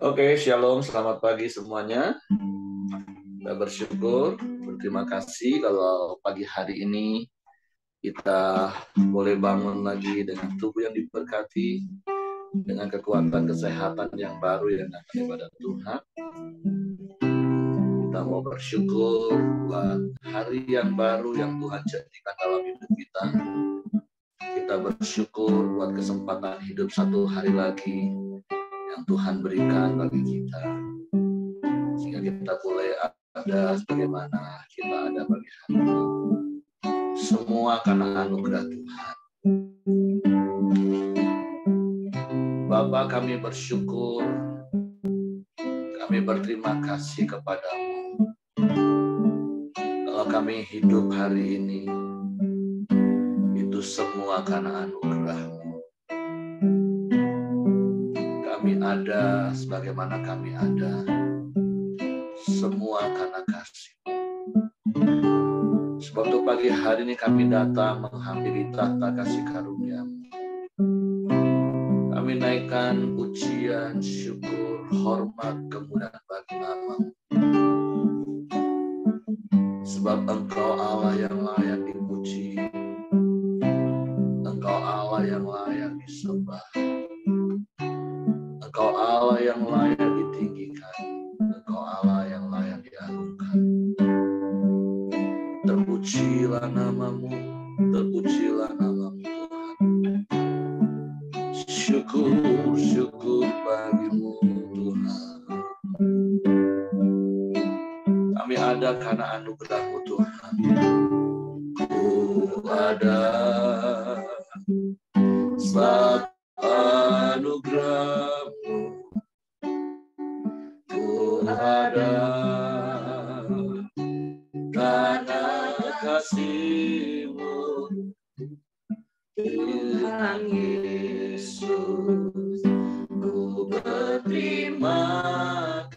Oke, shalom, selamat pagi semuanya. Kita bersyukur, berterima kasih kalau pagi hari ini kita boleh bangun lagi dengan tubuh yang diberkati, dengan kekuatan kesehatan yang baru yang datang daripada Tuhan. Kita mau bersyukur buat hari yang baru yang Tuhan jadikan dalam hidup kita. Kita bersyukur buat kesempatan hidup satu hari lagi yang Tuhan berikan bagi kita. Sehingga kita boleh ada bagaimana kita ada bagi hari ini. Semua karena anugerah Tuhan. Bapa, kami bersyukur, kami berterima kasih kepadamu. Kalau kami hidup hari ini, itu semua karena anugerah-Mu. Kami ada sebagaimana kami ada, semua karena kasih-Mu. Sebab itu pagi hari ini kami datang menghampiri tahta kasih karunia-Mu. Kami naikkan pujian, syukur, hormat, kemuliaan bagi nama-Mu. Sebab Engkau Allah yang layak dipuji, Engkau Allah yang layak disembah, Engkau Allah yang layak ditinggikan, Engkau Allah yang layak diagungkan. Terpujilah nama-Mu, terpujilah nama-Mu Tuhan. Syukur, syukur bagi-Mu Tuhan. Kami ada karena anugerah-Mu Tuhan. Ku ada sebab anugerah-Mu. Ku ada karena kasih-Mu. Tuhan Yesus, ku berterima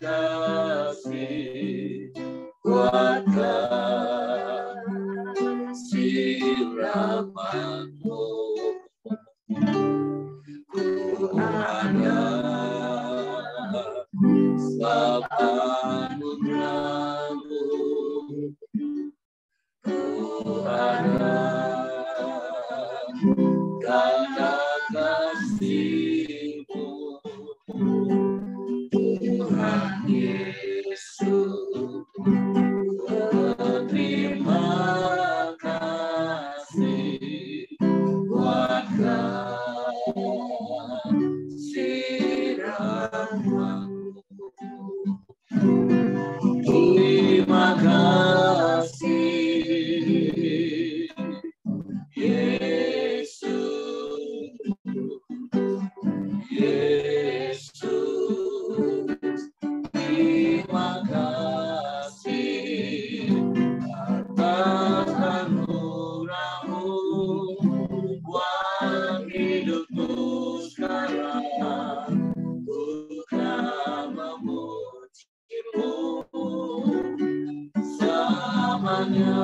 kasih buat kasih rahmat-Mu. Ku ada sebab anugerah-Mu. Ku ada karena kasih-Mu. Tuhan Yesus, berterima kasih buat kasih rahmat-Mu. Terima kasih Yesus, Yesus, terima kasih atas anugerah-Mu buat hidupku sekarang. Bukan memuji-Mu selamanya.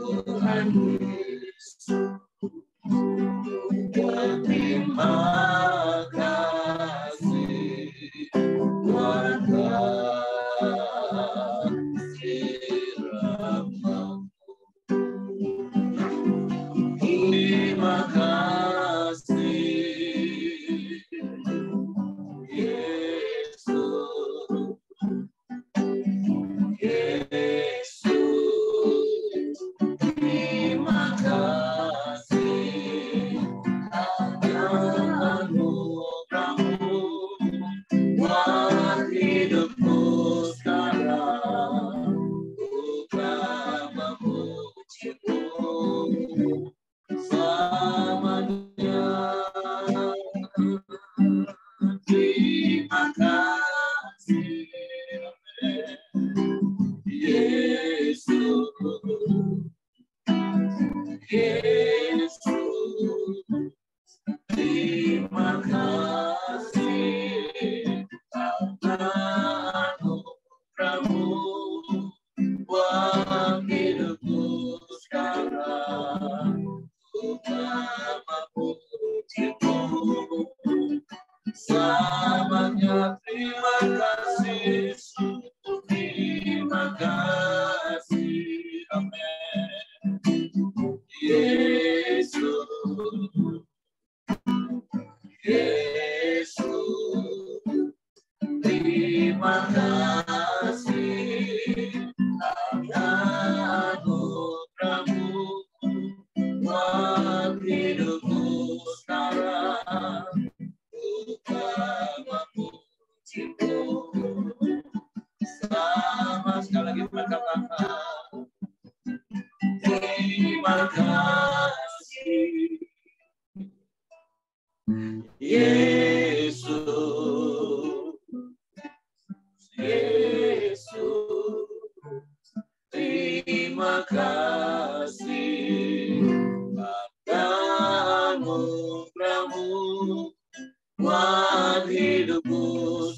Tuhan Yesus, terima kasih buat kasih rahmat-Mu. Terima kasih Yesus, Yesus, terima kasih atas anugerah-Mu buat hidupku sekarang. Bukan memuji-Mu selamanya. Terima kasih lagi katakan terima kasih Yesus, Yesus, terima kasih anugerah-Mu buat hidupku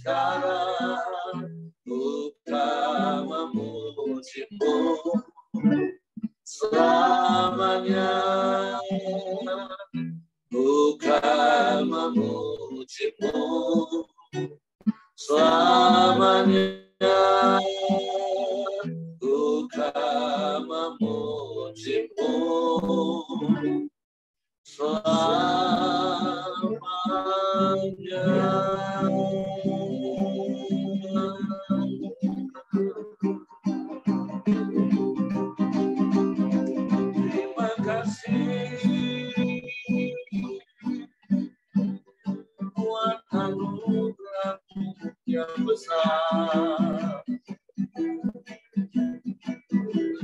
sekarang. Ku tak memuji-Mu selamanya, bukan memuji-Mu selamanya, bukan memuji-Mu selamanya. Terima kasih buat anugerah-Mu yang besar.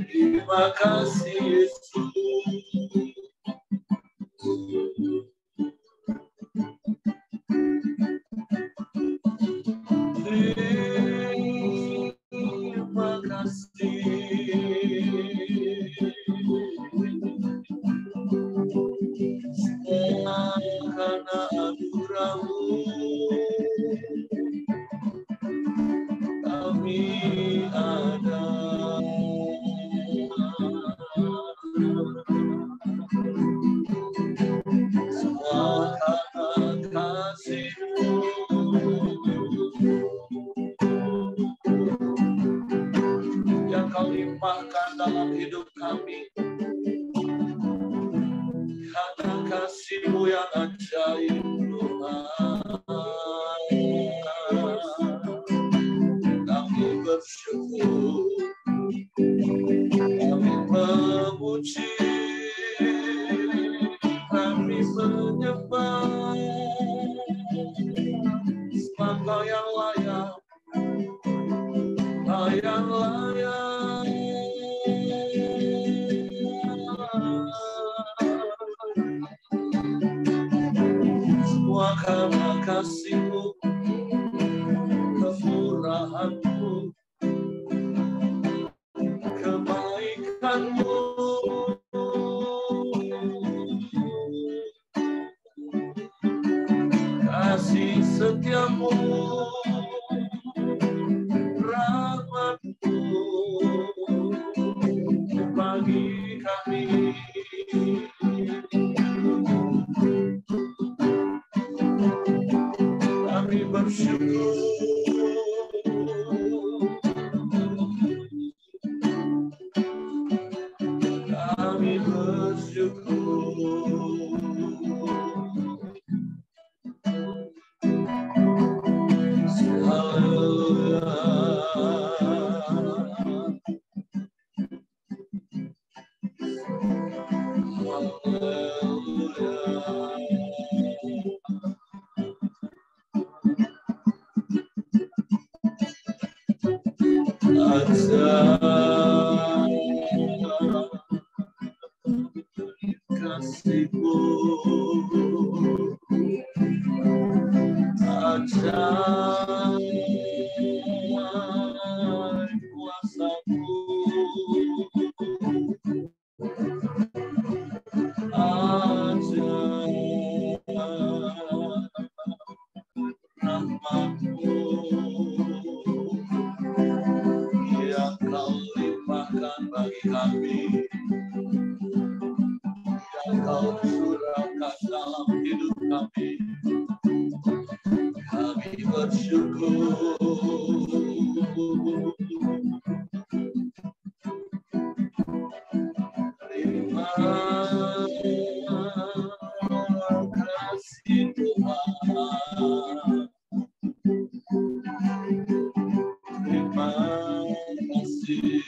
Terima kasih Yesus. Terima kasih karena anugerah-Mu kami ada. Semua karena kasih-Mu yang Kau limpahkan dalam hidup kami. Karena kasih-Mu yang ajaib Tuhan, kami bersyukur, kami memuji, kami menyembah. Sebab Kau yang layak, Kau yang layak. Semua karena kasih-Mu, kemurahan-Mu, kebaikan-Mu, kasih setia-Mu, rahmat-Mu bagi kami. Kami bersyukur, kami bersyukur. Haleluya. Kasih-Mu ajaib, kuasa-Mu ajaib, rahmat-Mu yang Kau limpahkan bagi kami, yang Kau curahkan dalam hidup kami. Kami bersyukur. Terima kasih Tuhan. Terima kasih.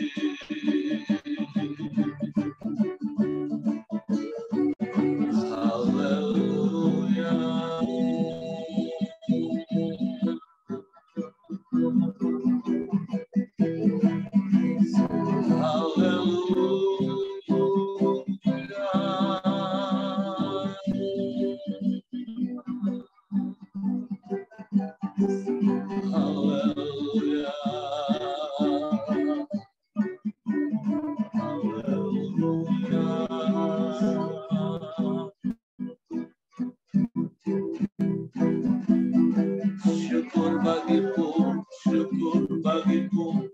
kasih-Mu,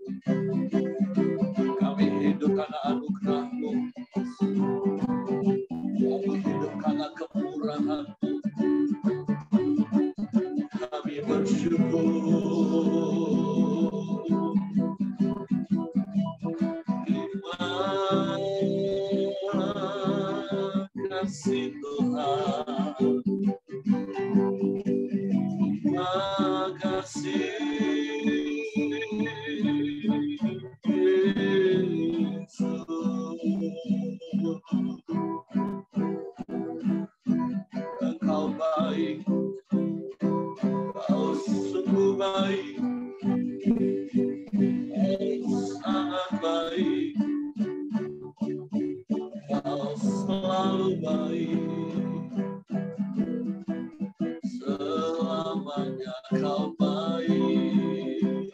kami hidup karena anugerah-Mu, kami hidup karena kemurahan-Mu, kami bersyukur. Terima kasih Tuhan, terima kasih Yesus. Engkau baik, Kau sungguh baik, Kau sangat baik, Kau selalu baik, selamanya Kau baik,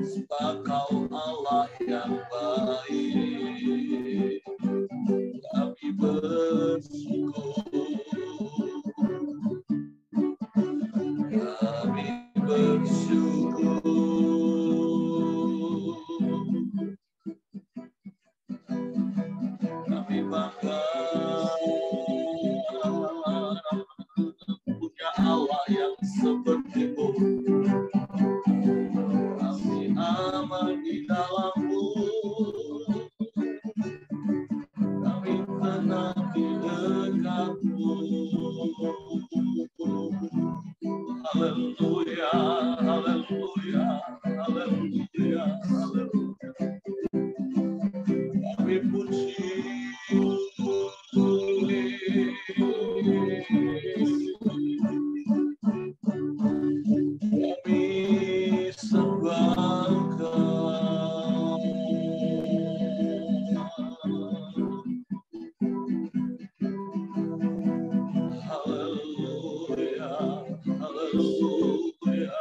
sebab Kau Allah yang baik. Kami bersyukur, kami bersyukur, kami bangga punya Allah yang seperti-Mu. Kami aman di dalam-Mu, kami tenang di dekat-Mu. Haleluya, haleluya, haleluya, haleluya. Kami puji, kami sembah Engkau. Haleluya, haleluya,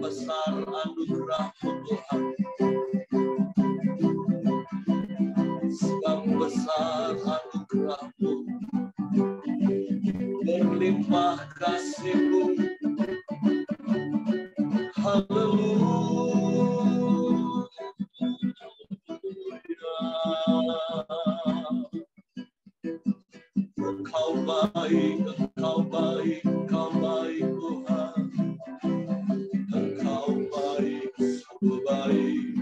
besar anugerah-Mu Tuhan, sebab besar anugerah-Mu, berlimpah kasih-Mu. Haleluya, Engkau baik, Engkau baik, Engkau baik Tuhan. Engkau baik, sungguh baik,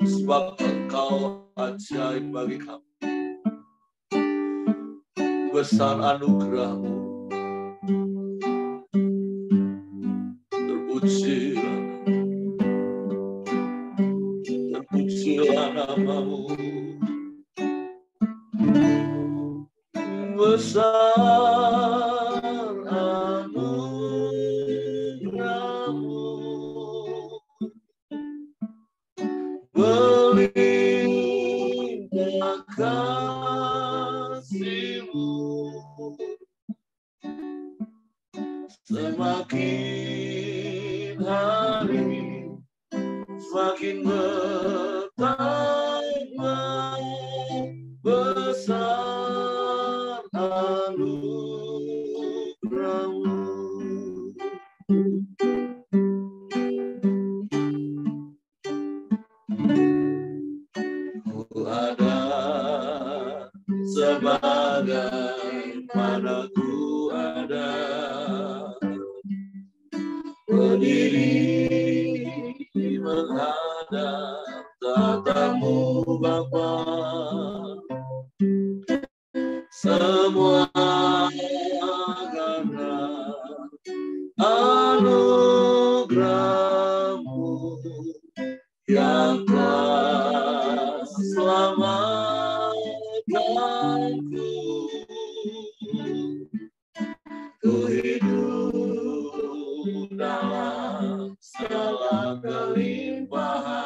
Sebab Engkau ajaib bagi kami. Besar anugerah-Mu. Terpujilah nama-Mu. Besar anugerah-Mu. Berlimpah kasih-Mu. Semakin hari semakin bertambah besar anugerah-Mu. Ku ada sebagaimana ku ada, berdiri menghadap tatamu Bapa. Semua karena anugerah-Mu yang telah selamatkanku. Ku hidup dalam segala kelimpahan.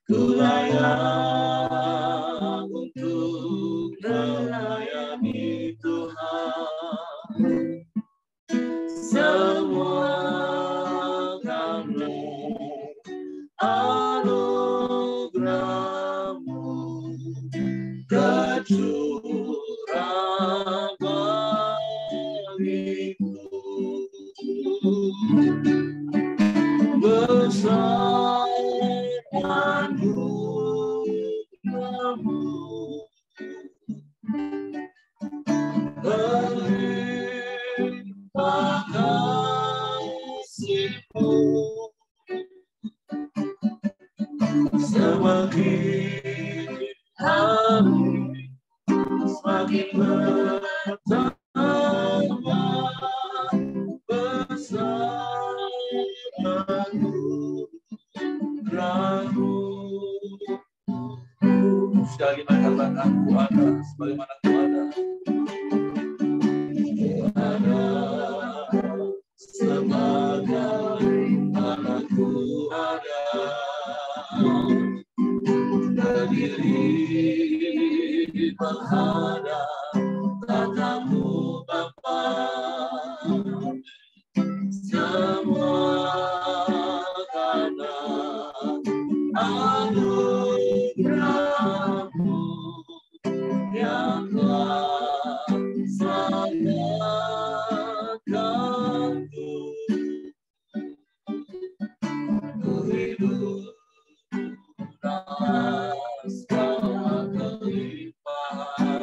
Ku layak untuk melayani Tuhan. Semua karena anugerah-Mu tercurah bagiku. Besar anugerah-Mu, berlimpah kasih-Mu. Semakin hari semakin bertambah besar anugerah-Mu. Sekali lagi katakan, ku ada sebagaimana ku ada. Ku ada sebagaimana ku ada. Berdiri menghadap tatamu Bapa. Semua karena anugerah-Mu yang telah selamatkanku. Ku hidup dalam segala kelimpahan.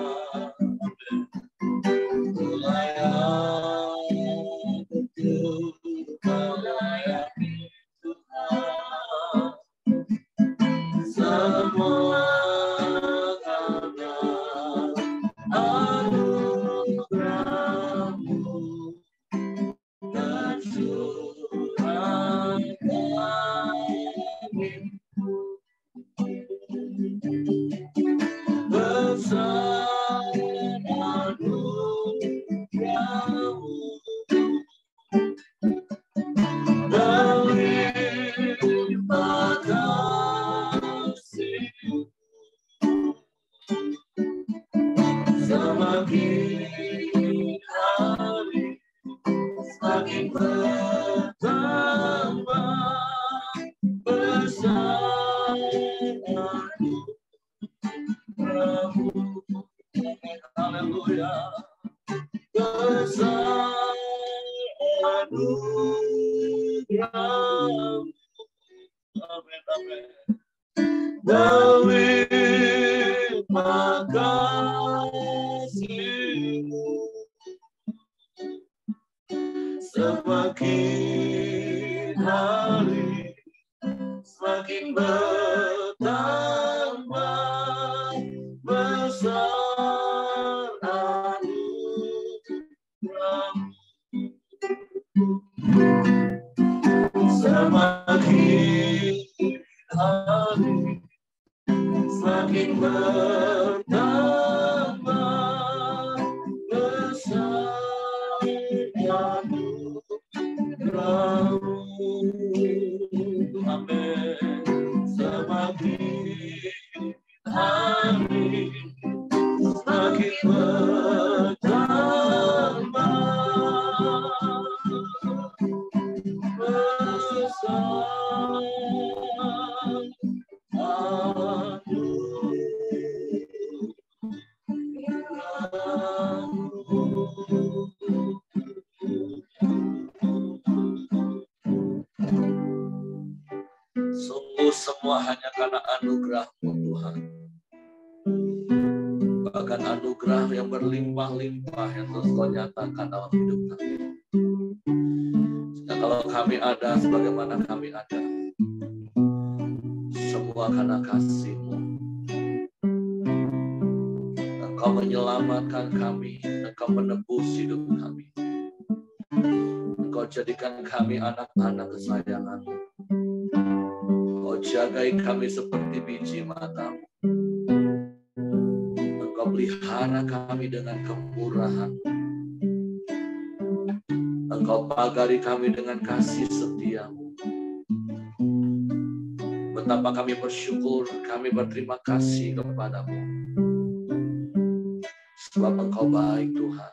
besar anugerahmu, berlimpah kasih-Mu, semakin hari semakin bertambah besar anugerahmu. Haleluya. Besar anugerahmu. Amin, amin. Berlimpah kasih-Mu, semakin hari semakin bertambah besar anugerahmu, semakin hari semakin bertambah besar anugerahmu. Amin. Semakin hari semakin bertambah besar sungguh semua hanya karena anugerah-Mu Tuhan. Bahkan anugerah yang berlimpah-limpah yang terus Kau nyatakan dalam hidup kami. Sehingga kalau kami ada sebagaimana kami ada, semua karena kasih-Mu. Engkau menyelamatkan kami, Engkau menebus hidup kami. Engkau jadikan kami anak-anak kesayangan-Mu. Engkau jagai kami seperti biji mata-Mu. Engkau pelihara kami dengan kemurahan. Engkau pagari kami dengan kasih setia-Mu. Betapa kami bersyukur, kami berterima kasih kepada-Mu. Sebab Engkau baik Tuhan.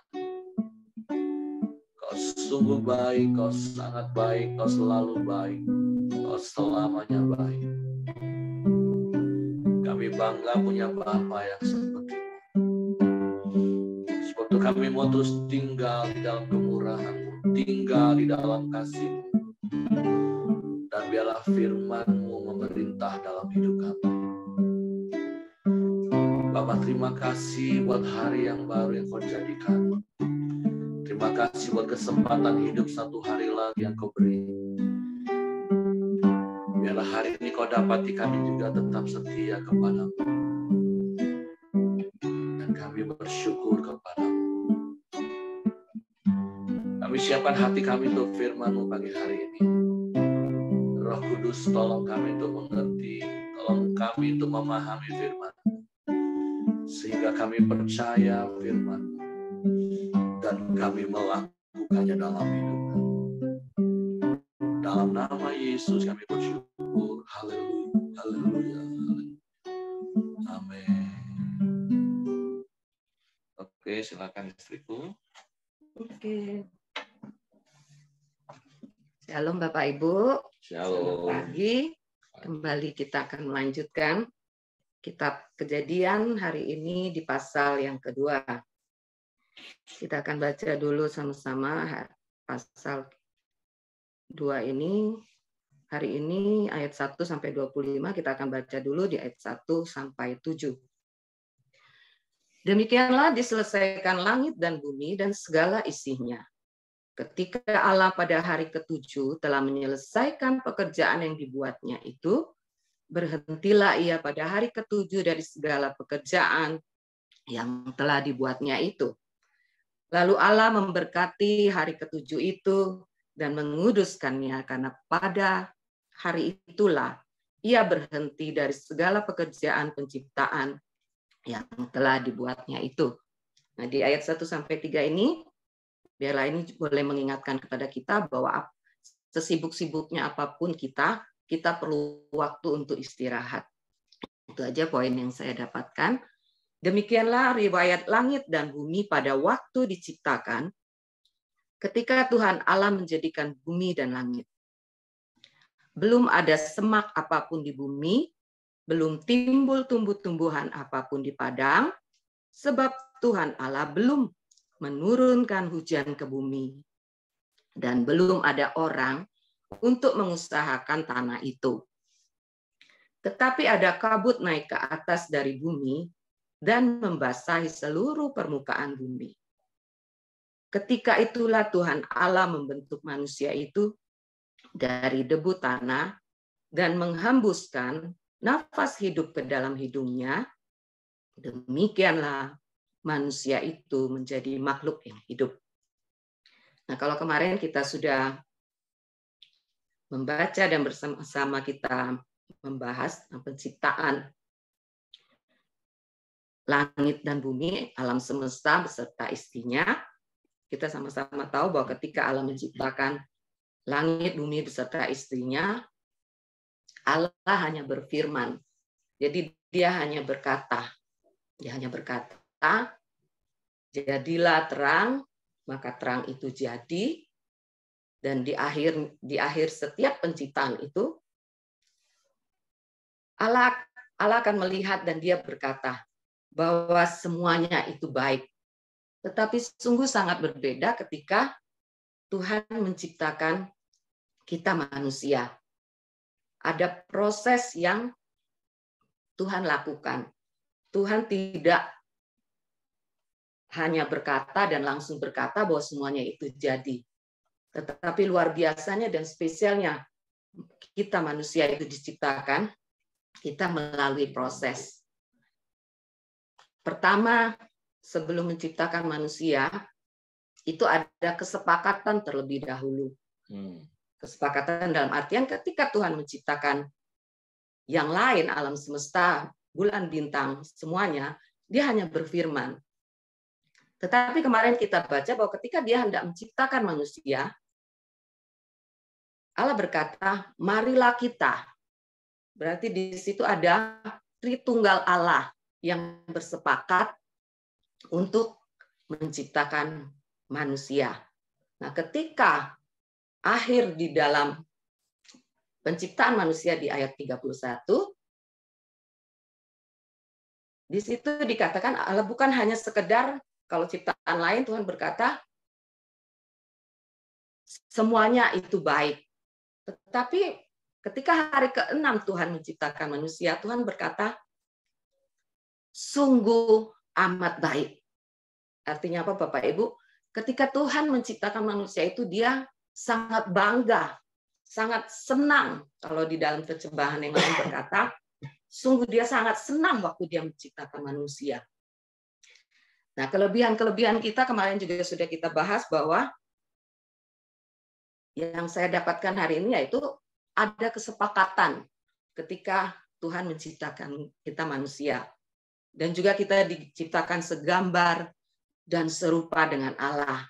Kau sungguh baik, Kau sangat baik, Kau selalu baik, Kau selamanya baik. Kami bangga punya Bapa yang seperti-Mu. Sebab itu kami mau terus tinggal di dalam kemurahan-Mu, tinggal di dalam kasih-Mu. Dan biarlah firman-Mu memerintah dalam hidup kami. Bapa, terima kasih buat hari yang baru yang Kau jadikan. Terima kasih buat kesempatan hidup satu hari lagi yang Kau beri. Biarlah hari ini Kau dapati kami juga tetap setia kepada-Mu. Dan kami bersyukur kepada-Mu. Kami siapkan hati kami untuk firman-Mu pagi hari ini. Roh Kudus, tolong kami untuk mengerti, tolong kami untuk memahami firman-Mu. Sehingga kami percaya firman-Mu. Dan kami melakukannya dalam hidup kami. Dalam nama Yesus kami bersyukur. Haleluya, haleluya, haleluya. Amin. Oke, silakan istriku. Oke. Shalom Bapak Ibu. Shalom. Selamat pagi. Kembali kita akan melanjutkan kitab Kejadian hari ini di pasal yang kedua. Kita akan baca dulu sama-sama pasal 2 ini. Hari ini ayat 1 sampai 25, kita akan baca dulu di ayat 1 sampai 7. Demikianlah diselesaikan langit dan bumi dan segala isinya. Ketika Allah pada hari ke-7 telah menyelesaikan pekerjaan yang dibuatnya itu, berhentilah Ia pada hari ke-7 dari segala pekerjaan yang telah dibuatnya itu. Lalu Allah memberkati hari ke-7 itu dan menguduskannya, karena pada hari itulah Ia berhenti dari segala pekerjaan penciptaan yang telah dibuatnya itu. Nah, di ayat 1-3 ini, biarlah ini boleh mengingatkan kepada kita bahwa sesibuk-sibuknya apapun kita perlu waktu untuk istirahat. Itu aja poin yang saya dapatkan. Demikianlah riwayat langit dan bumi pada waktu diciptakan, ketika Tuhan Allah menjadikan bumi dan langit. Belum ada semak apapun di bumi, belum timbul tumbuh-tumbuhan apapun di padang, sebab Tuhan Allah belum menurunkan hujan ke bumi. Dan belum ada orang untuk mengusahakan tanah itu. Tetapi ada kabut naik ke atas dari bumi dan membasahi seluruh permukaan bumi. Ketika itulah Tuhan Allah membentuk manusia itu dari debu tanah dan menghembuskan nafas hidup ke dalam hidungnya. Demikianlah manusia itu menjadi makhluk yang hidup. Nah, kalau kemarin kita sudah membaca dan bersama-sama kita membahas penciptaan langit dan bumi, alam semesta beserta isinya, kita sama-sama tahu bahwa ketika Allah menciptakan langit, bumi beserta istrinya, Allah hanya berfirman. Jadi dia hanya berkata, jadilah terang, maka terang itu jadi. Dan di akhir setiap penciptaan itu, Allah akan melihat dan dia berkata bahwa semuanya itu baik. Tetapi sungguh sangat berbeda ketika Tuhan menciptakan kita manusia. Ada proses yang Tuhan lakukan. Tuhan tidak hanya berkata dan langsung berkata bahwa semuanya itu jadi. Tetapi luar biasanya dan spesialnya kita manusia itu diciptakan, kita melalui proses. Pertama, sebelum menciptakan manusia, itu ada kesepakatan terlebih dahulu. Kesepakatan dalam artian ketika Tuhan menciptakan yang lain, alam semesta, bulan, bintang, semuanya, dia hanya berfirman. Tetapi kemarin kita baca bahwa ketika dia hendak menciptakan manusia, Allah berkata, marilah kita. Berarti di situ ada Tritunggal Allah yang bersepakat untuk menciptakan manusia. Nah, ketika akhir di dalam penciptaan manusia di ayat 31, di situ dikatakan Allah bukan hanya sekedar, kalau ciptaan lain Tuhan berkata, semuanya itu baik. Tetapi ketika hari ke-6 Tuhan menciptakan manusia, Tuhan berkata, sungguh amat baik. Artinya apa Bapak Ibu? Ketika Tuhan menciptakan manusia itu dia sangat bangga, sangat senang. Kalau di dalam terjemahan yang lain berkata, sungguh dia sangat senang waktu dia menciptakan manusia. Nah, kelebihan-kelebihan kita kemarin juga sudah kita bahas bahwa yang saya dapatkan hari ini yaitu ada kesepakatan ketika Tuhan menciptakan kita manusia. Dan juga kita diciptakan segambar dan serupa dengan Allah.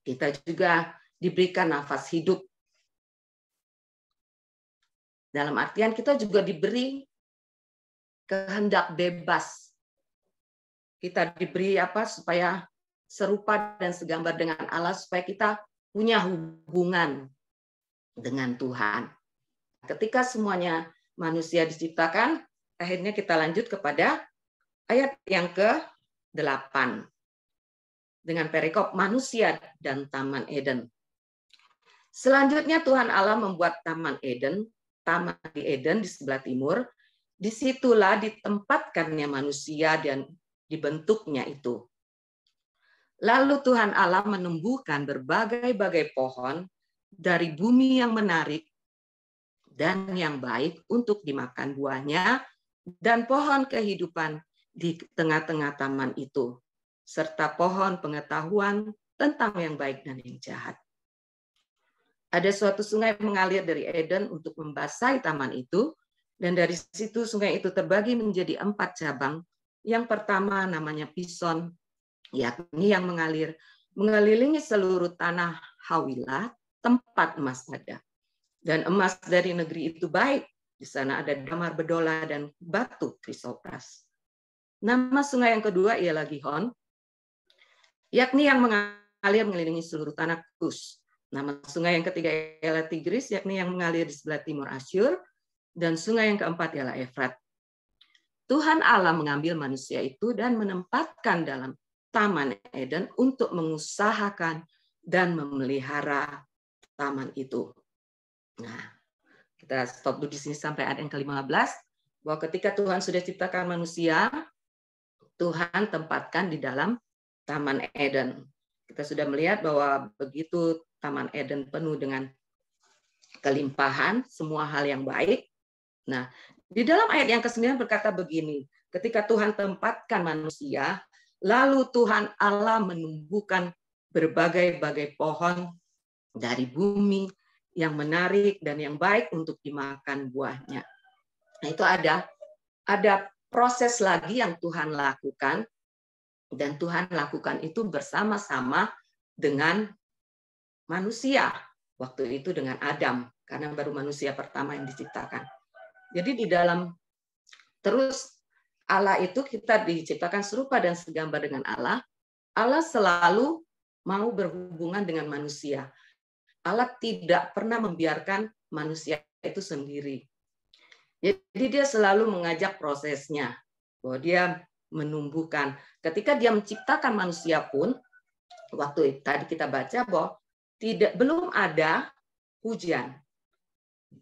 Kita juga diberikan nafas hidup. Dalam artian kita juga diberi kehendak bebas. Kita diberi apa supaya serupa dan segambar dengan Allah, supaya kita punya hubungan dengan Tuhan. Ketika semuanya manusia diciptakan, akhirnya kita lanjut kepada ayat yang ke-8. Dengan perikop manusia dan Taman Eden. Selanjutnya Tuhan Allah membuat Taman di Eden di sebelah timur. Disitulah ditempatkannya manusia dan dibentuknya itu. Lalu Tuhan Allah menumbuhkan berbagai-bagai pohon dari bumi yang menarik dan yang baik untuk dimakan buahnya, dan pohon kehidupan di tengah-tengah taman itu, serta pohon pengetahuan tentang yang baik dan yang jahat. Ada suatu sungai mengalir dari Eden untuk membasahi taman itu, dan dari situ sungai itu terbagi menjadi 4 cabang Yang pertama namanya Pison, yakni yang mengelilingi seluruh tanah Hawilah, tempat emas ada. Dan emas dari negeri itu baik. Di sana ada damar bedola dan batu krisopras. Nama sungai yang kedua ialah Gihon, yakni yang mengalir mengelilingi seluruh tanah Kus. Nama sungai yang ketiga ialah Tigris, yakni yang mengalir di sebelah timur Asyur. Dan sungai yang keempat ialah Efrat. Tuhan Allah mengambil manusia itu dan menempatkan dalam Taman Eden untuk mengusahakan dan memelihara taman itu. Nah, kita stop dulu di sini sampai ayat yang ke-15, bahwa ketika Tuhan sudah ciptakan manusia, Tuhan tempatkan di dalam Taman Eden. Kita sudah melihat bahwa begitu Taman Eden penuh dengan kelimpahan, semua hal yang baik. Nah, di dalam ayat yang ke-9 berkata begini, ketika Tuhan tempatkan manusia, lalu Tuhan Allah menumbuhkan berbagai-bagai pohon dari bumi yang menarik dan yang baik untuk dimakan buahnya. Nah, itu ada proses lagi yang Tuhan lakukan, dan Tuhan lakukan itu bersama-sama dengan manusia. Waktu itu dengan Adam, karena baru manusia pertama yang diciptakan. Jadi di dalam terus Allah itu kita diciptakan serupa dan segambar dengan Allah. Allah selalu mau berhubungan dengan manusia. Allah tidak pernah membiarkan manusia itu sendiri. Jadi dia selalu mengajak prosesnya. Bahwa dia menumbuhkan. Ketika dia menciptakan manusia pun, waktu tadi kita baca bahwa belum ada hujan.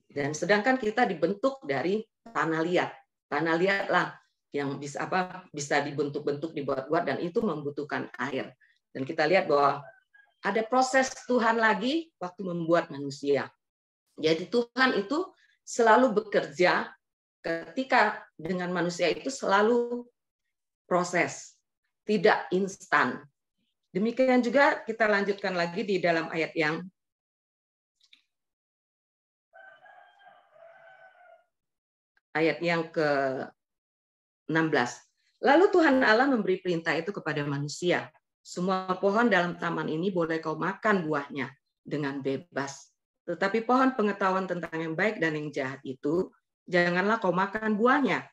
Dan sedangkan kita dibentuk dari tanah liat. Tanah liat lah yang bisa dibentuk-bentuk, dibuat-buat, dan itu membutuhkan air. Dan kita lihat bahwa ada proses Tuhan lagi waktu membuat manusia. Jadi Tuhan itu selalu bekerja ketika dengan manusia itu selalu proses, tidak instan. Demikian juga kita lanjutkan lagi di dalam ayat yang ke-16. Lalu Tuhan Allah memberi perintah itu kepada manusia. Semua pohon dalam taman ini boleh kau makan buahnya dengan bebas. Tetapi pohon pengetahuan tentang yang baik dan yang jahat itu, janganlah kau makan buahnya.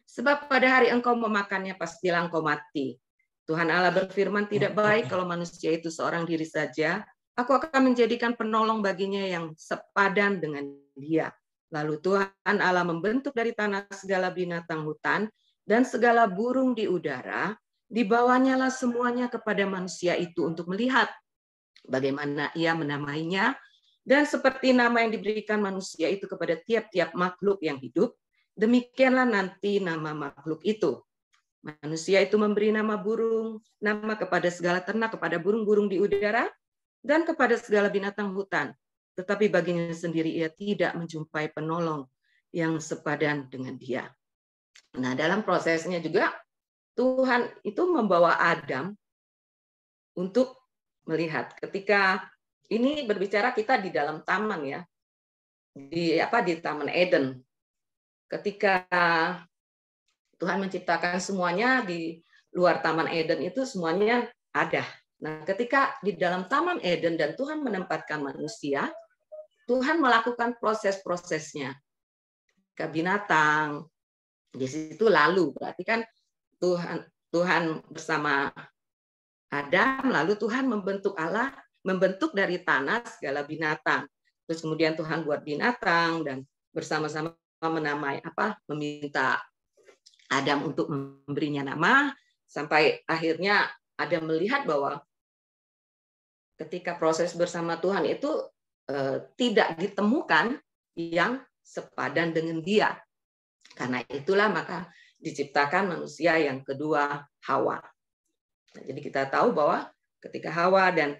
Sebab pada hari engkau memakannya, pastilah engkau mati. Tuhan Allah berfirman, tidak baik kalau manusia itu seorang diri saja. Aku akan menjadikan penolong baginya yang sepadan dengan dia. Lalu Tuhan Allah membentuk dari tanah segala binatang hutan dan segala burung di udara, dibawanyalah semuanya kepada manusia itu untuk melihat bagaimana ia menamainya, dan seperti nama yang diberikan manusia itu kepada tiap-tiap makhluk yang hidup, demikianlah nanti nama makhluk itu. Manusia itu memberi nama burung, nama kepada segala ternak, kepada burung-burung di udara, dan kepada segala binatang hutan. Tetapi baginya sendiri ia tidak menjumpai penolong yang sepadan dengan dia. Nah, dalam prosesnya juga Tuhan itu membawa Adam untuk melihat. Ketika ini berbicara kita di dalam taman ya, di Taman Eden. Ketika Tuhan menciptakan semuanya di luar Taman Eden itu semuanya ada. Nah, ketika di dalam Taman Eden dan Tuhan menempatkan manusia, Tuhan melakukan proses-prosesnya ke binatang. Di situ lalu berarti kan Tuhan bersama Adam, lalu Tuhan membentuk dari tanah segala binatang. Terus kemudian Tuhan buat binatang dan bersama-sama meminta Adam untuk memberinya nama, sampai akhirnya Adam melihat bahwa ketika proses bersama Tuhan itu tidak ditemukan yang sepadan dengan dia. Karena itulah maka diciptakan manusia yang kedua, Hawa. Nah, jadi kita tahu bahwa ketika Hawa dan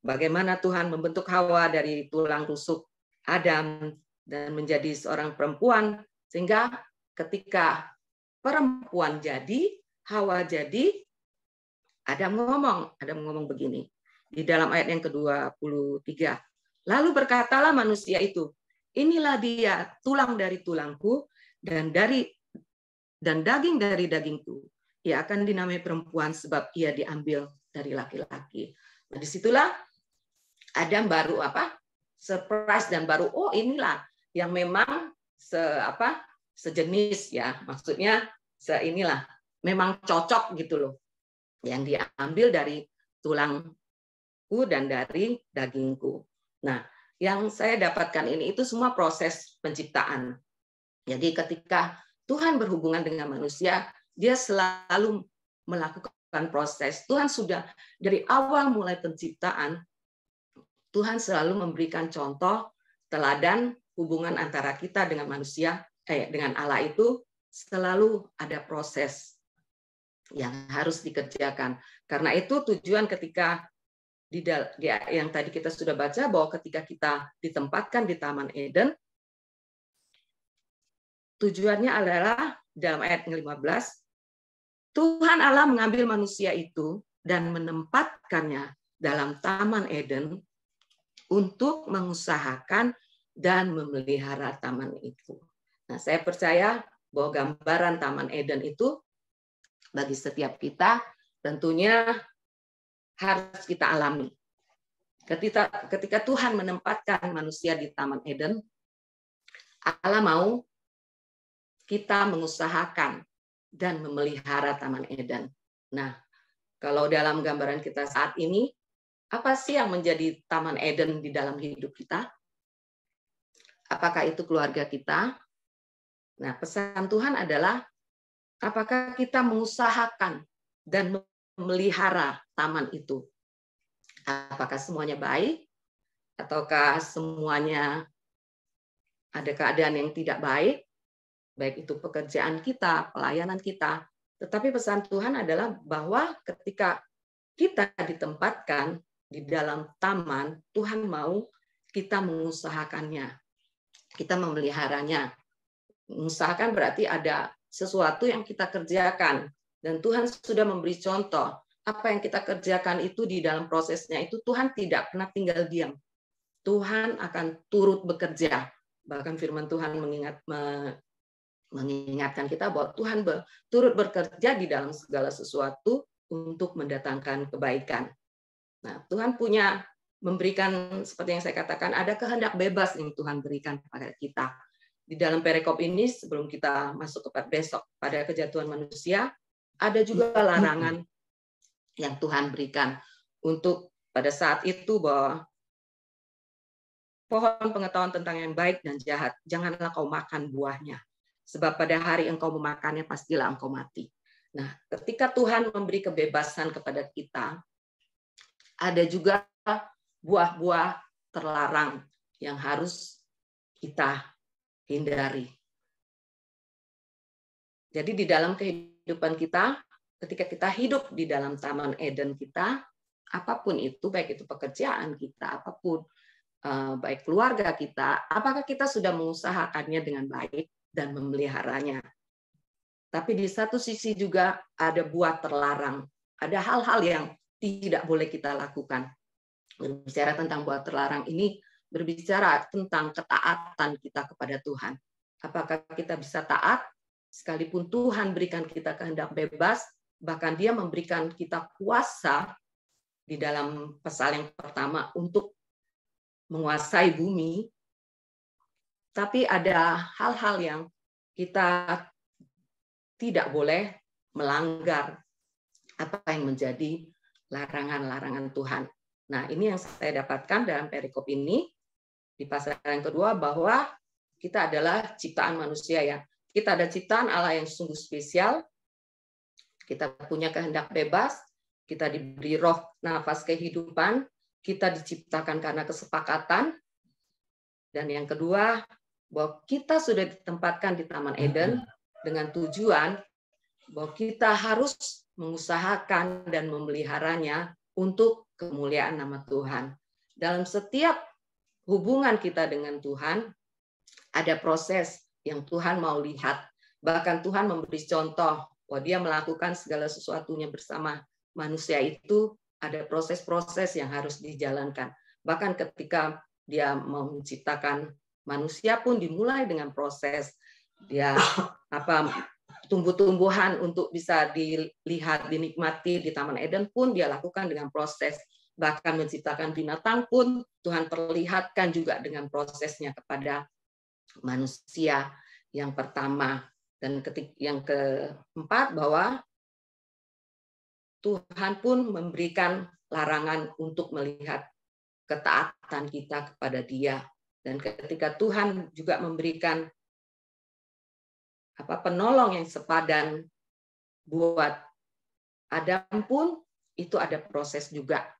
bagaimana Tuhan membentuk Hawa dari tulang rusuk Adam dan menjadi seorang perempuan, sehingga ketika perempuan jadi, Hawa jadi, Adam ngomong begini di dalam ayat yang ke-23. Lalu berkatalah manusia itu, inilah dia tulang dari tulangku dan dari dan daging dari dagingku. Ia akan dinamai perempuan sebab ia diambil dari laki-laki. Nah, disitulah Adam baru surprise dan baru inilah yang memang sejenis ya, maksudnya inilah memang cocok gitu loh, yang diambil dari tulangku dan dari dagingku. Nah, yang saya dapatkan itu semua proses penciptaan. Jadi ketika Tuhan berhubungan dengan manusia, dia selalu melakukan proses. Tuhan sudah dari awal mulai penciptaan, Tuhan selalu memberikan contoh, teladan, hubungan antara kita dengan manusia, dengan Allah itu selalu ada proses yang harus dikerjakan. Karena itu tujuan ketika yang tadi kita sudah baca bahwa ketika kita ditempatkan di Taman Eden, tujuannya adalah dalam ayat 15, Tuhan Allah mengambil manusia itu dan menempatkannya dalam Taman Eden untuk mengusahakan dan memelihara taman itu. Nah, saya percaya bahwa gambaran Taman Eden itu bagi setiap kita tentunya harus kita alami. Ketika Tuhan menempatkan manusia di Taman Eden, Allah mau kita mengusahakan dan memelihara Taman Eden. Nah, kalau dalam gambaran kita saat ini, apa sih yang menjadi Taman Eden di dalam hidup kita? Apakah itu keluarga kita? Nah, pesan Tuhan adalah apakah kita mengusahakan dan memelihara taman itu? Apakah semuanya baik? Ataukah semuanya ada keadaan yang tidak baik? Baik itu pekerjaan kita, pelayanan kita. Tetapi pesan Tuhan adalah bahwa ketika kita ditempatkan di dalam taman, Tuhan mau kita mengusahakannya. Kita memeliharanya. Mengusahakan berarti ada sesuatu yang kita kerjakan. Dan Tuhan sudah memberi contoh. Apa yang kita kerjakan itu di dalam prosesnya itu Tuhan tidak pernah tinggal diam. Tuhan akan turut bekerja. Bahkan firman Tuhan mengingatkan kita bahwa Tuhan turut bekerja di dalam segala sesuatu untuk mendatangkan kebaikan. Nah, Tuhan memberikan, seperti yang saya katakan, ada kehendak bebas yang Tuhan berikan kepada kita. Di dalam perikop ini, sebelum kita masuk kepada besok, pada kejatuhan manusia, ada juga larangan yang Tuhan berikan untuk pada saat itu bahwa pohon pengetahuan tentang yang baik dan jahat, janganlah kau makan buahnya. Sebab pada hari engkau memakannya, pastilah engkau mati. Nah, ketika Tuhan memberi kebebasan kepada kita, ada juga buah-buah terlarang yang harus kita hindari. Jadi di dalam kehidupan kita, ketika kita hidup di dalam Taman Eden kita, apapun itu, baik itu pekerjaan kita, apapun, baik keluarga kita, apakah kita sudah mengusahakannya dengan baik dan memeliharanya? Tapi di satu sisi juga ada buah terlarang, ada hal-hal yang tidak boleh kita lakukan. Berbicara tentang buah terlarang ini, berbicara tentang ketaatan kita kepada Tuhan. Apakah kita bisa taat, sekalipun Tuhan berikan kita kehendak bebas, bahkan Dia memberikan kita kuasa di dalam pasal yang pertama untuk menguasai bumi, tapi ada hal-hal yang kita tidak boleh melanggar apa yang menjadi larangan-larangan Tuhan. Nah, ini yang saya dapatkan dalam perikop ini di pasal yang kedua, bahwa kita adalah ciptaan manusia ya. Kita ada ciptaan Allah yang sungguh spesial. Kita punya kehendak bebas, kita diberi roh nafas kehidupan, kita diciptakan karena kesepakatan. Dan yang kedua, bahwa kita sudah ditempatkan di Taman Eden dengan tujuan bahwa kita harus mengusahakan dan memeliharanya untuk kemuliaan nama Tuhan. Dalam setiap hubungan kita dengan Tuhan, ada proses yang Tuhan mau lihat. Bahkan Tuhan memberi contoh bahwa Dia melakukan segala sesuatunya bersama manusia itu, ada proses-proses yang harus dijalankan. Bahkan ketika Dia mau menciptakan manusia pun dimulai dengan proses. Dia tumbuh-tumbuhan untuk bisa dilihat, dinikmati di Taman Eden pun dia lakukan dengan proses. Bahkan menciptakan binatang pun Tuhan perlihatkan juga dengan prosesnya kepada manusia yang pertama. Dan yang keempat, bahwa Tuhan pun memberikan larangan untuk melihat ketaatan kita kepada Dia. Dan ketika Tuhan juga memberikan penolong yang sepadan buat Adam pun, itu ada proses juga.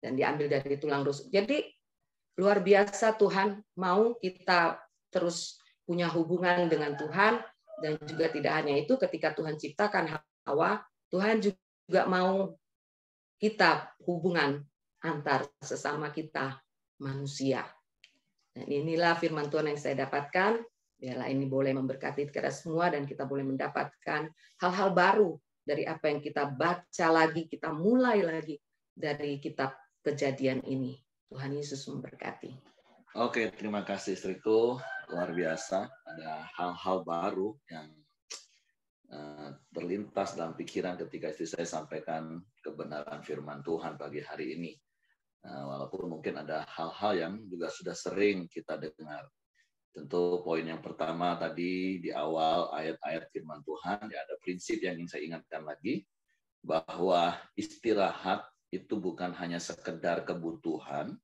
Dan diambil dari tulang rusuk. Jadi luar biasa Tuhan mau kita terus punya hubungan dengan Tuhan. Dan juga tidak hanya itu, ketika Tuhan ciptakan Hawa, Tuhan juga mau kita hubungan antar sesama kita manusia. Dan inilah firman Tuhan yang saya dapatkan. Biarlah ini boleh memberkati kita semua dan kita boleh mendapatkan hal-hal baru dari apa yang kita baca lagi, kita mulai lagi dari kitab Kejadian ini. Tuhan Yesus memberkati. Oke, terima kasih istriku. Luar biasa. Ada hal-hal baru yang terlintas dalam pikiran ketika istri saya sampaikan kebenaran firman Tuhan pagi hari ini. Walaupun mungkin ada hal-hal yang juga sudah sering kita dengar. Tentu poin yang pertama tadi di awal ayat-ayat firman Tuhan, ya ada prinsip yang ingin saya ingatkan lagi, bahwa istirahat itu bukan hanya sekedar kebutuhan,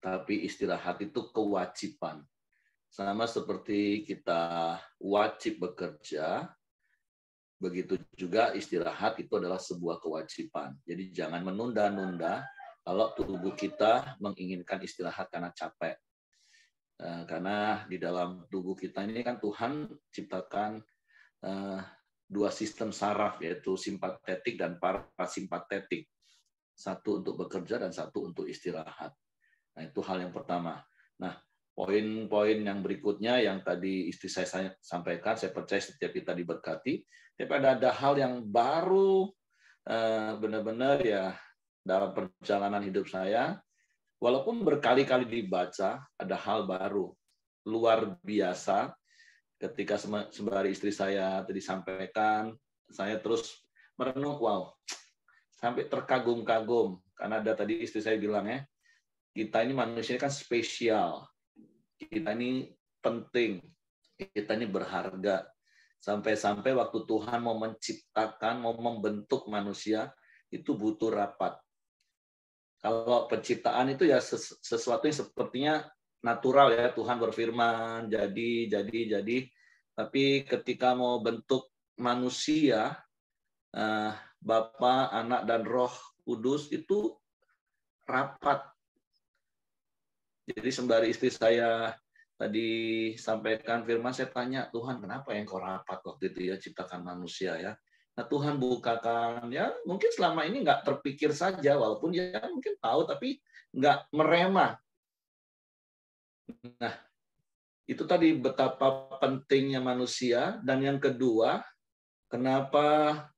tapi istirahat itu kewajiban. Sama seperti kita wajib bekerja, begitu juga istirahat itu adalah sebuah kewajiban. Jadi jangan menunda-nunda kalau tubuh kita menginginkan istirahat karena capek. Karena di dalam tubuh kita ini kan Tuhan ciptakan dua sistem saraf, yaitu simpatetik dan parasimpatetik. Satu untuk bekerja dan satu untuk istirahat. Nah, itu hal yang pertama. Nah, poin-poin yang berikutnya yang tadi istri saya sampaikan, saya percaya setiap kita diberkati. Tapi ada hal yang baru benar-benar ya dalam perjalanan hidup saya. Walaupun berkali-kali dibaca, ada hal baru, luar biasa. Ketika sembari istri saya tadi sampaikan, saya terus merenung, wow, sampai terkagum-kagum. Karena ada tadi istri saya bilang ya, kita ini manusia kan spesial, kita ini penting, kita ini berharga. Sampai-sampai waktu Tuhan mau menciptakan, mau membentuk manusia, itu butuh rapat. Kalau penciptaan itu ya sesuatu yang sepertinya natural ya, Tuhan berfirman, jadi. Tapi ketika mau bentuk manusia, Bapa, Anak, dan Roh Kudus itu rapat. Jadi sembari istri saya tadi sampaikan firman, saya tanya, Tuhan kenapa yang kau rapat waktu itu ya ciptakan manusia ya? Nah, Tuhan bukakan, ya mungkin selama ini nggak terpikir saja, walaupun ya mungkin tahu, tapi nggak meremah. Nah, itu tadi betapa pentingnya manusia. Dan yang kedua, kenapa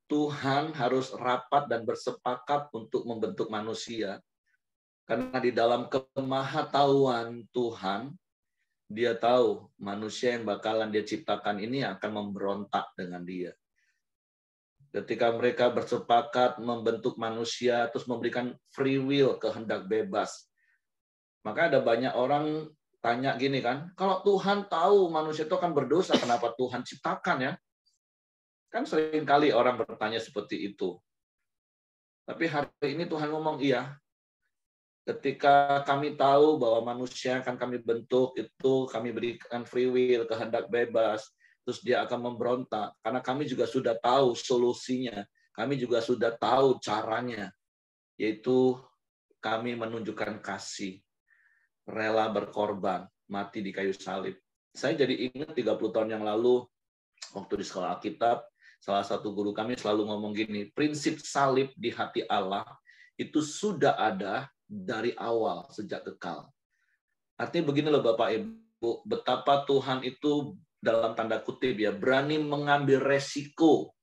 Tuhan harus rapat dan bersepakat untuk membentuk manusia. Karena di dalam kemahatauan Tuhan, dia tahu manusia yang bakalan dia ciptakan ini akan memberontak dengan dia. Ketika mereka bersepakat membentuk manusia, terus memberikan free will, kehendak bebas. Maka ada banyak orang tanya gini kan, kalau Tuhan tahu manusia itu akan berdosa, kenapa Tuhan ciptakan ya? Kan seringkali orang bertanya seperti itu. Tapi hari ini Tuhan ngomong, iya. Ketika kami tahu bahwa manusia akan kami bentuk, itu kami berikan free will, kehendak bebas, terus dia akan memberontak. Karena kami juga sudah tahu solusinya. Kami juga sudah tahu caranya. Yaitu kami menunjukkan kasih. Rela berkorban. Mati di kayu salib. Saya jadi ingat 30 tahun yang lalu, waktu di sekolah Alkitab, salah satu guru kami selalu ngomong gini, prinsip salib di hati Allah itu sudah ada dari awal, sejak kekal. Artinya begini loh Bapak Ibu, betapa Tuhan itu dalam tanda kutip ya, berani mengambil resiko.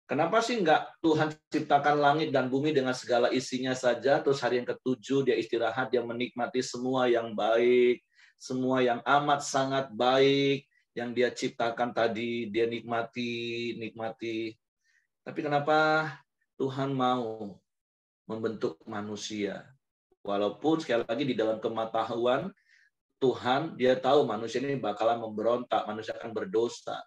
Kenapa sih enggak Tuhan ciptakan langit dan bumi dengan segala isinya saja, terus hari yang ke-7 dia istirahat, dia menikmati semua yang baik, semua yang amat sangat baik, yang dia ciptakan tadi, dia nikmati. Tapi kenapa Tuhan mau membentuk manusia? Walaupun sekali lagi di dalam kematahuan Tuhan, dia tahu manusia ini bakalan memberontak, manusia akan berdosa.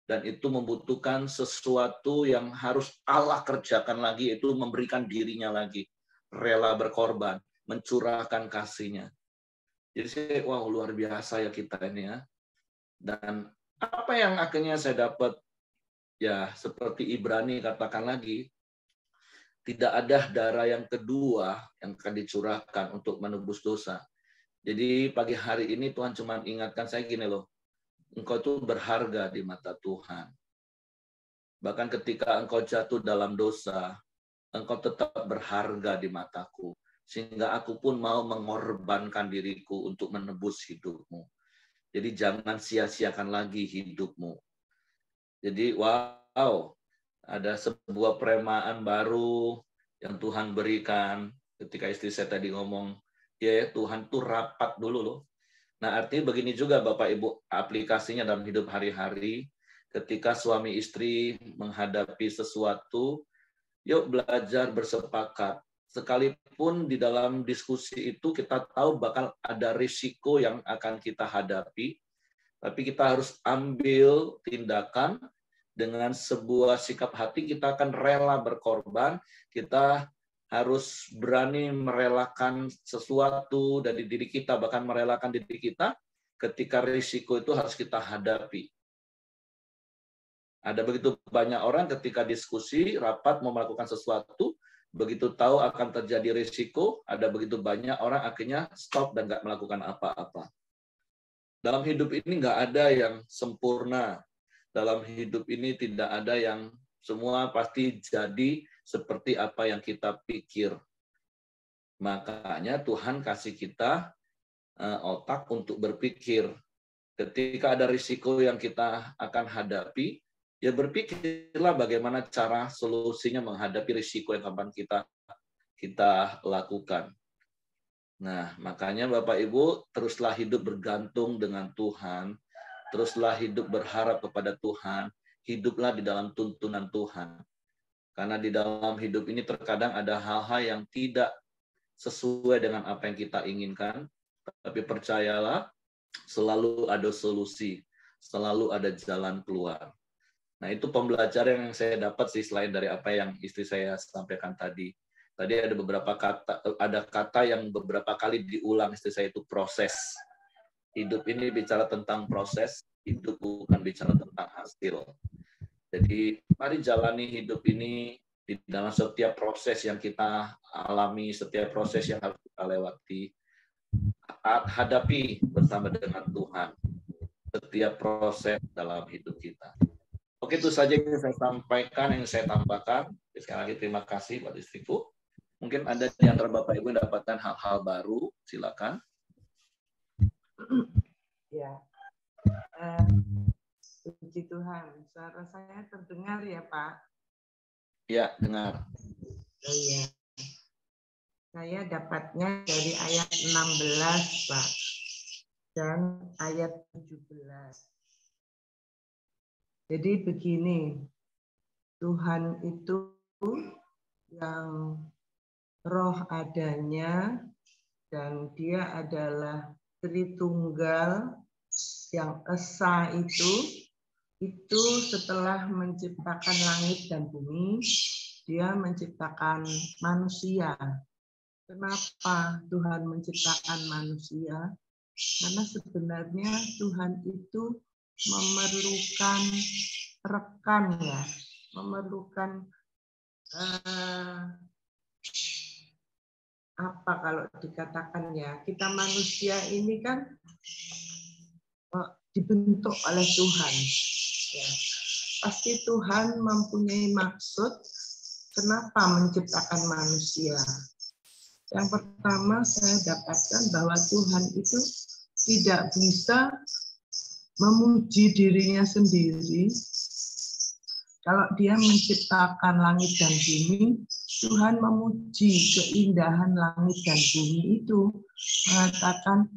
Dan itu membutuhkan sesuatu yang harus Allah kerjakan lagi, itu memberikan dirinya lagi. Rela berkorban, mencurahkan kasih-Nya. Jadi saya, wow, luar biasa ya kita ini ya. Dan apa yang akhirnya saya dapat, ya seperti Ibrani katakan lagi, tidak ada darah yang kedua yang akan dicurahkan untuk menebus dosa. Jadi pagi hari ini Tuhan cuma ingatkan saya gini loh, engkau itu berharga di mata Tuhan. Bahkan ketika engkau jatuh dalam dosa, engkau tetap berharga di mataku. Sehingga aku pun mau mengorbankan diriku untuk menebus hidupmu. Jadi jangan sia-siakan lagi hidupmu. Jadi wow, ada sebuah peremaan baru yang Tuhan berikan. Ketika istri saya tadi ngomong, ya Tuhan tuh rapat dulu loh. Nah, artinya begini juga Bapak Ibu, aplikasinya dalam hidup hari-hari, ketika suami istri menghadapi sesuatu, yuk belajar bersepakat. Sekalipun di dalam diskusi itu kita tahu bakal ada risiko yang akan kita hadapi, tapi kita harus ambil tindakan dengan sebuah sikap hati, kita akan rela berkorban, kita harus berani merelakan sesuatu dari diri kita, bahkan merelakan diri kita ketika risiko itu harus kita hadapi. Ada begitu banyak orang ketika diskusi, rapat mau melakukan sesuatu, begitu tahu akan terjadi risiko, ada begitu banyak orang akhirnya stop dan nggak melakukan apa-apa. Dalam hidup ini nggak ada yang sempurna. Dalam hidup ini tidak ada yang semua pasti jadi seperti apa yang kita pikir. Makanya Tuhan kasih kita otak untuk berpikir. Ketika ada risiko yang kita akan hadapi, ya berpikirlah bagaimana cara solusinya menghadapi risiko yang akan kita lakukan. Nah, makanya Bapak Ibu, teruslah hidup bergantung dengan Tuhan, teruslah hidup berharap kepada Tuhan, hiduplah di dalam tuntunan Tuhan. Karena di dalam hidup ini terkadang ada hal-hal yang tidak sesuai dengan apa yang kita inginkan, tapi percayalah, selalu ada solusi, selalu ada jalan keluar. Nah, itu pembelajaran yang saya dapat sih selain dari apa yang istri saya sampaikan tadi. Tadi ada beberapa kata yang beberapa kali diulang istri saya, itu proses. Hidup ini bicara tentang proses, hidup bukan bicara tentang hasil. Jadi mari jalani hidup ini di dalam setiap proses yang kita alami, setiap proses yang harus kita lewati. Hadapi bersama dengan Tuhan setiap proses dalam hidup kita. Oke, itu saja yang saya sampaikan, yang saya tambahkan. Sekali lagi terima kasih buat istriku. Mungkin ada di antara Bapak Ibu yang mendapatkan hal-hal baru, silakan. Ya. Puji Tuhan, suara saya terdengar ya Pak? Ya, dengar. Oh iya. Saya dapatnya dari ayat 16 Pak, dan ayat 17. Jadi begini, Tuhan itu yang roh adanya, dan dia adalah Tritunggal yang esa itu setelah menciptakan langit dan bumi, dia menciptakan manusia. Kenapa Tuhan menciptakan manusia? Karena sebenarnya Tuhan itu memerlukan rekan ya, memerlukan apa kalau dikatakan ya, kita manusia ini kan dibentuk oleh Tuhan. Ya. Pasti Tuhan mempunyai maksud kenapa menciptakan manusia. Yang pertama saya dapatkan bahwa Tuhan itu tidak bisa memuji dirinya sendiri. Kalau dia menciptakan langit dan bumi, Tuhan memuji keindahan langit dan bumi itu, mengatakan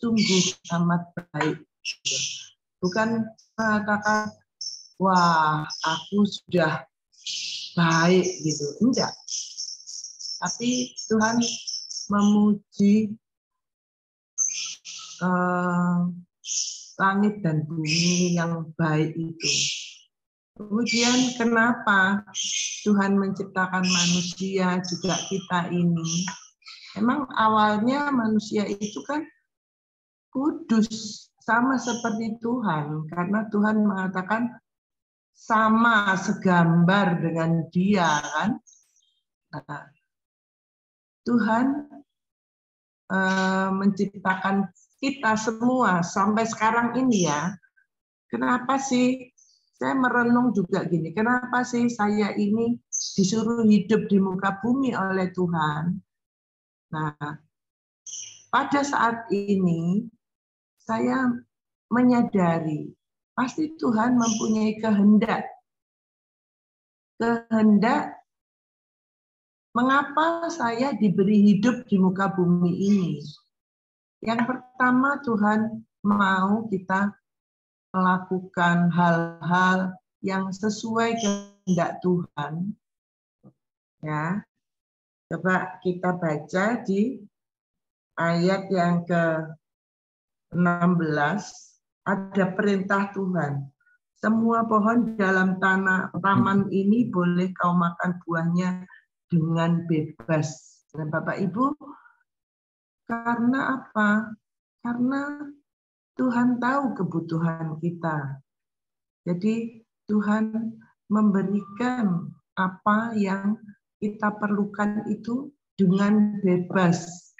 sungguh amat baik. bukan mengatakan, wah aku sudah baik gitu, enggak. Tapi Tuhan memuji langit dan bumi yang baik itu. Kemudian kenapa Tuhan menciptakan manusia juga kita ini? Emang awalnya manusia itu kan kudus, sama seperti Tuhan. Karena Tuhan mengatakan sama segambar dengan Dia kan. Nah, Tuhan menciptakan kita semua sampai sekarang ini ya. Kenapa sih saya merenung juga gini, kenapa sih saya ini disuruh hidup di muka bumi oleh Tuhan? Nah, pada saat ini saya menyadari pasti Tuhan mempunyai kehendak. Kehendak mengapa saya diberi hidup di muka bumi ini. Yang pertama, Tuhan mau kita melakukan hal-hal yang sesuai kehendak Tuhan. Ya, coba kita baca di ayat yang ke-16, ada perintah Tuhan. Semua pohon dalam taman ini boleh kau makan buahnya dengan bebas. Dan Bapak Ibu, karena apa? Karena Tuhan tahu kebutuhan kita. Jadi Tuhan memberikan apa yang kita perlukan itu dengan bebas.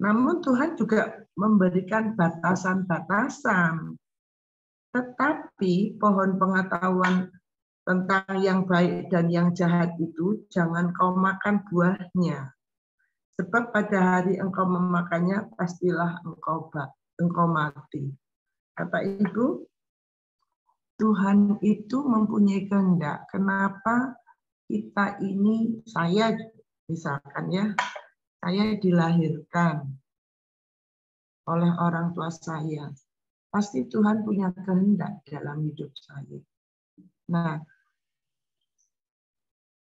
Namun Tuhan juga memberikan batasan-batasan. Tetapi pohon pengetahuan tentang yang baik dan yang jahat itu jangan kau makan buahnya. Sebab pada hari engkau memakannya, pastilah engkau mati. Bapak Ibu, Tuhan itu mempunyai kehendak. Kenapa kita ini, saya misalkan ya, saya dilahirkan oleh orang tua saya. Pasti Tuhan punya kehendak dalam hidup saya. Nah,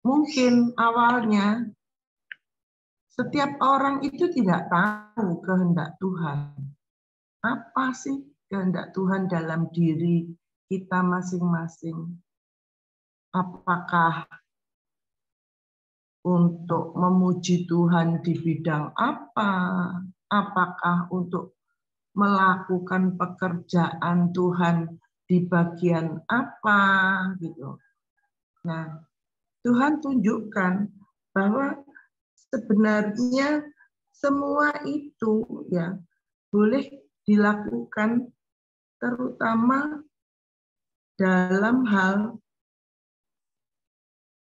mungkin awalnya setiap orang itu tidak tahu kehendak Tuhan. Apa sih kehendak Tuhan dalam diri kita masing-masing? Apakah untuk memuji Tuhan di bidang apa? Apakah untuk melakukan pekerjaan Tuhan di bagian apa? Gitu. Nah, Tuhan tunjukkan bahwa sebenarnya semua itu ya boleh dilakukan, terutama dalam hal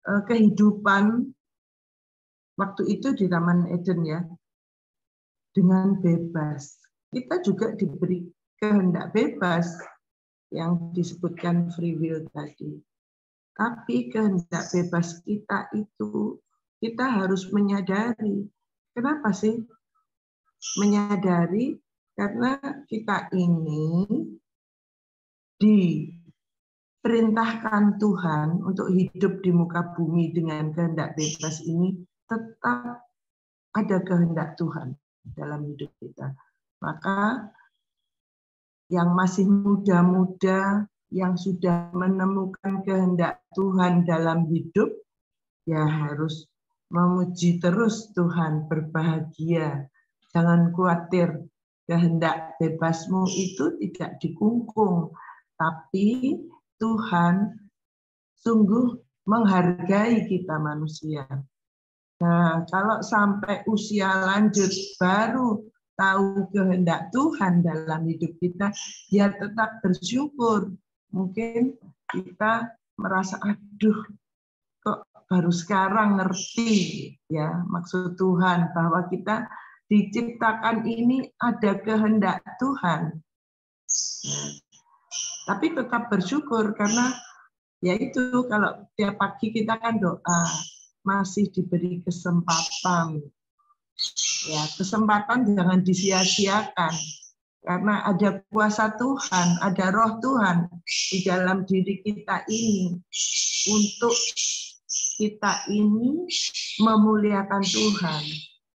kehidupan waktu itu di Taman Eden ya, dengan bebas. Kita juga diberi kehendak bebas yang disebutkan free will tadi. Tapi kehendak bebas kita itu kita harus menyadari. Kenapa sih? Menyadari karena kita ini diperintahkan Tuhan untuk hidup di muka bumi dengan kehendak bebas ini, tetap ada kehendak Tuhan dalam hidup kita. Maka yang masih muda-muda, yang sudah menemukan kehendak Tuhan dalam hidup, ya harus memuji terus Tuhan, berbahagia. Jangan khawatir, kehendak bebasmu itu tidak dikungkung, tapi Tuhan sungguh menghargai kita manusia. Nah, kalau sampai usia lanjut baru tahu kehendak Tuhan dalam hidup kita, ya tetap bersyukur. Mungkin kita merasa, aduh, kok baru sekarang ngerti ya maksud Tuhan bahwa kita diciptakan ini ada kehendak Tuhan. Nah, tapi tetap bersyukur karena yaitu kalau tiap pagi kita kan doa, masih diberi kesempatan. Ya, kesempatan jangan disia-siakan. Karena ada kuasa Tuhan, ada roh Tuhan di dalam diri kita ini untuk kita ini memuliakan Tuhan.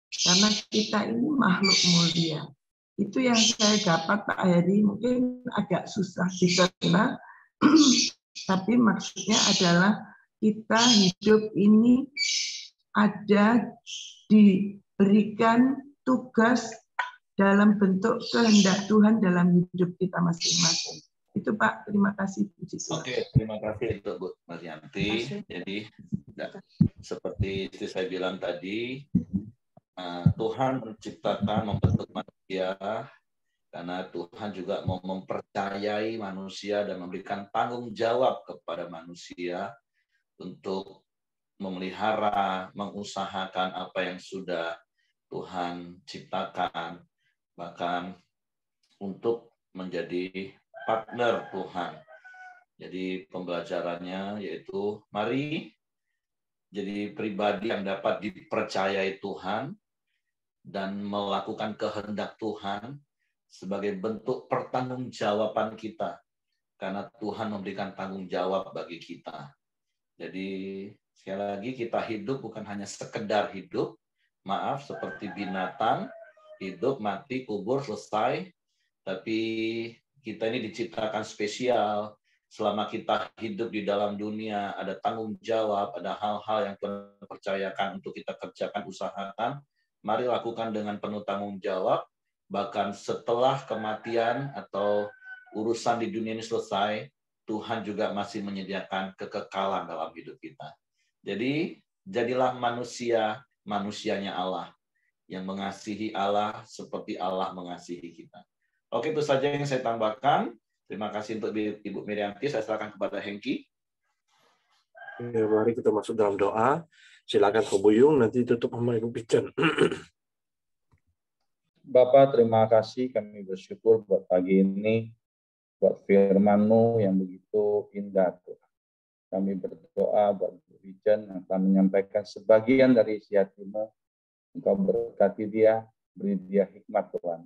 Karena kita ini makhluk mulia. Itu yang saya dapat Pak Heri, mungkin agak susah dicerna, tapi maksudnya adalah kita hidup ini ada diberikan tugas dalam bentuk kehendak Tuhan dalam hidup kita masing-masing. Itu Pak, terima kasih. Oke, terima kasih untuk Bu Maryanti. Jadi seperti saya bilang tadi, Tuhan menciptakan, membentuk manusia karena Tuhan juga mau mempercayai manusia dan memberikan tanggung jawab kepada manusia untuk memelihara, mengusahakan apa yang sudah Tuhan ciptakan, bahkan untuk menjadi partner Tuhan. Jadi pembelajarannya yaitu mari jadi pribadi yang dapat dipercayai Tuhan dan melakukan kehendak Tuhan sebagai bentuk pertanggungjawaban kita. Karena Tuhan memberikan tanggung jawab bagi kita. Jadi sekali lagi kita hidup bukan hanya sekedar hidup, maaf seperti binatang, hidup, mati, kubur, selesai. Tapi kita ini diciptakan spesial. Selama kita hidup di dalam dunia, ada tanggung jawab, ada hal-hal yang Tuhan percayakan untuk kita kerjakan, usahakan. Mari lakukan dengan penuh tanggung jawab. Bahkan setelah kematian atau urusan di dunia ini selesai, Tuhan juga masih menyediakan kekekalan dalam hidup kita. Jadi, jadilah manusia, manusianya Allah. Yang mengasihi Allah seperti Allah mengasihi kita. Oke, itu saja yang saya tambahkan. Terima kasih untuk Ibu Maryanti. Saya serahkan kepada Hengki. Ya, mari kita masuk dalam doa. Silakan Ko Buyung, nanti tutup sama Ibu Pican. Bapak, terima kasih. Kami bersyukur buat pagi ini, buat firman-Mu yang begitu indah, Tuhan. Kami berdoa buat Ibu Pican yang telah menyampaikan sebagian dari isi hati-Mu. Engkau berkati dia, beri dia hikmat, Tuhan.